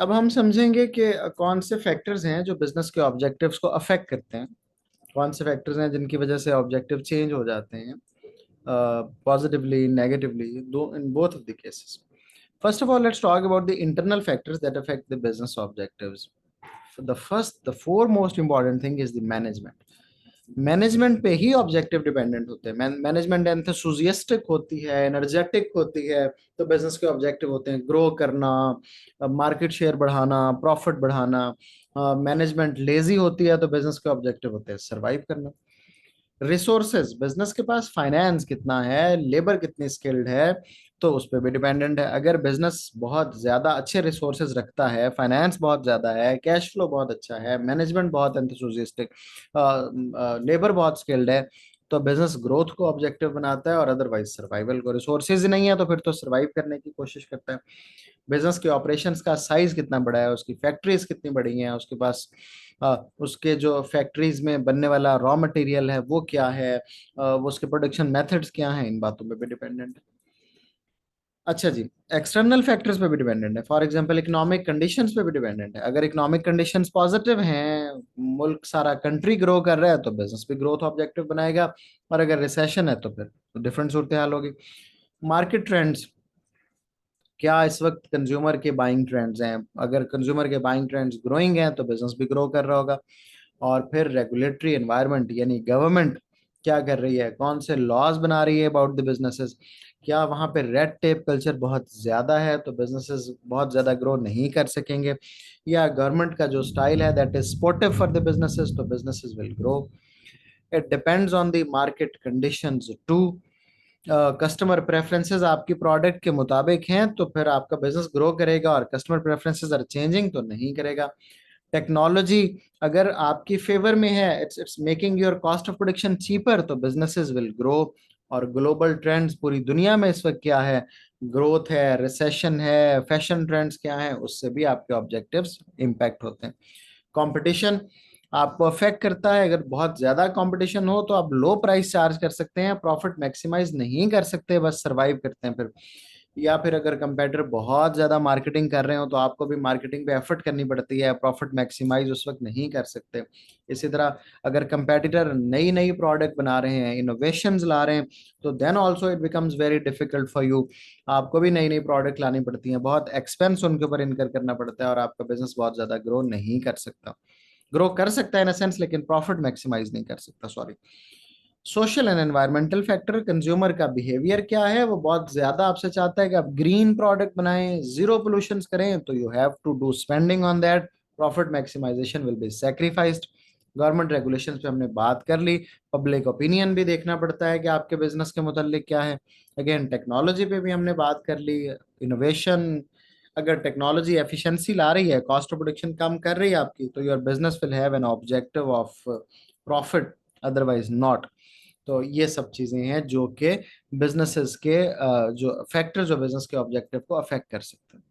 अब हम समझेंगे कि कौन से फैक्टर्स हैं जो बिजनेस के ऑब्जेक्टिव्स को अफेक्ट करते हैं, कौन से फैक्टर्स हैं जिनकी वजह से ऑब्जेक्टिव चेंज हो जाते हैं, पॉजिटिवली नेगेटिवली, दो in both of the cases. First of all, let's talk about the internal factors that affect the business objectives. The foremost important thing is the management. Management पे ही objective dependent होते हैं. Management enthusiastic होती है, energetic होती है, तो business के objective होते हैं ग्रो करना, मार्केट शेयर बढ़ाना, प्रॉफिट बढ़ाना. मैनेजमेंट लेजी होती है तो बिजनेस के ऑब्जेक्टिव होते हैं सर्वाइव करना. रिसोर्सेज, बिजनेस के पास फाइनेंस कितना है, लेबर कितनी स्किल्ड है, तो उस पर भी डिपेंडेंट है. अगर बिजनेस बहुत ज्यादा अच्छे रिसोर्सेज रखता है, फाइनेंस बहुत ज्यादा है, कैश फ्लो बहुत अच्छा है, मैनेजमेंट बहुत एंथुसियास्टिक, लेबर बहुत स्किल्ड है, तो बिजनेस ग्रोथ को ऑब्जेक्टिव बनाता है और अदरवाइज सर्वाइवल को. रिसोर्सेज नहीं है तो फिर तो सर्वाइव करने की कोशिश करता है. बिजनेस के ऑपरेशंस का साइज कितना बड़ा है, उसकी फैक्ट्रीज कितनी बड़ी हैं, उसके पास उसके जो फैक्ट्रीज में बनने वाला रॉ मटेरियल है वो क्या है, वो उसके प्रोडक्शन मेथड्स क्या हैं, इन बातों पे भी डिपेंडेंट है. अच्छा जी, एक्सटर्नल फैक्टर्स पे भी डिपेंडेंट है. फॉर एग्जांपल इकोनॉमिक कंडीशंस पे भी डिपेंडेंट है. अगर इकोनॉमिक कंडीशंस पॉजिटिव हैं, मुल्क सारा कंट्री ग्रो कर रहा है, तो बिजनेस भी ग्रोथ ऑब्जेक्टिव बनाएगा. और अगर रिसेशन है तो फिर डिफरेंट सूरत हाल होगी. मार्केट ट्रेंड्स, क्या इस वक्त कंज्यूमर के बाइंग ट्रेंड्स हैं, अगर कंज्यूमर के बाइंग ट्रेंड्स ग्रोइंग हैं तो बिजनेस भी ग्रो कर रहा होगा. और फिर रेगुलेटरी एनवायरनमेंट यानी गवर्नमेंट क्या कर रही है, कौन से लॉज बना रही है अबाउट द बिजनेसेस, क्या वहां पे रेड टेप कल्चर बहुत ज्यादा है तो बिजनेसेस बहुत ज्यादा ग्रो नहीं कर सकेंगे, या गवर्नमेंट का जो स्टाइल है that is supportive for the businesses, तो businesses will grow. It depends on the market conditions too. Customer preferences आपकी प्रोडक्ट के मुताबिक हैं तो फिर आपका बिजनेस ग्रो करेगा, और कस्टमर प्रेफरेंसेस आर चेंजिंग तो नहीं करेगा. टेक्नोलॉजी अगर आपकी फेवर में है, it's making your cost of production cheaper, तो बिजनेसेस विल ग्रो. और ग्लोबल ट्रेंड्स पूरी दुनिया में इस वक्त क्या है, ग्रोथ है, रिसेशन है, फैशन ट्रेंड्स क्या है, उससे भी आपके ऑब्जेक्टिव्स इम्पैक्ट होते हैं. कंपटीशन आपको अफेक्ट करता है. अगर बहुत ज्यादा कंपटीशन हो तो आप लो प्राइस चार्ज कर सकते हैं, प्रॉफिट मैक्सिमाइज नहीं कर सकते, बस सरवाइव करते हैं फिर. या फिर अगर कंपेटिटर बहुत ज्यादा मार्केटिंग कर रहे हो तो आपको भी मार्केटिंग पे एफर्ट करनी पड़ती है, प्रॉफिट मैक्सिमाइज उस वक्त नहीं कर सकते. इसी तरह अगर कंपेटिटर नई नई प्रोडक्ट बना रहे हैं, इनोवेशंस ला रहे हैं, तो then also it becomes very difficult for you. आपको भी नई नई प्रोडक्ट लानी पड़ती है, बहुत एक्सपेंस उनके ऊपर इनकर करना पड़ता है, और आपका बिजनेस बहुत ज्यादा ग्रो नहीं कर सकता. ग्रो कर सकता है इन सेंस, लेकिन प्रॉफिट मैक्सिमाइज नहीं कर सकता, sorry. Social and environmental factor, consumer का बिहेवियर क्या है, वो बहुत ज्यादा आपसे चाहता है कि आप ग्रीन प्रोडक्ट बनाएं, जीरो पोल्यूशन करें, तो you have to do spending on that. Profit maximisation will be sacrificed. Government regulations पे हमने बात कर ली. पब्लिक ओपिनियन भी देखना पड़ता है कि आपके बिजनेस के मुतालिक क्या है. अगेन टेक्नोलॉजी पे भी हमने बात कर ली. इनोवेशन, अगर टेक्नोलॉजी एफिशिएंसी ला रही है, कॉस्ट ऑफ प्रोडक्शन कम कर रही है आपकी, तो your business will have an objective of profit, otherwise not. तो ये सब चीजें हैं जो कि बिजनेसेस के जो फैक्टर जो बिजनेस के ऑब्जेक्टिव को अफेक्ट कर सकते हैं.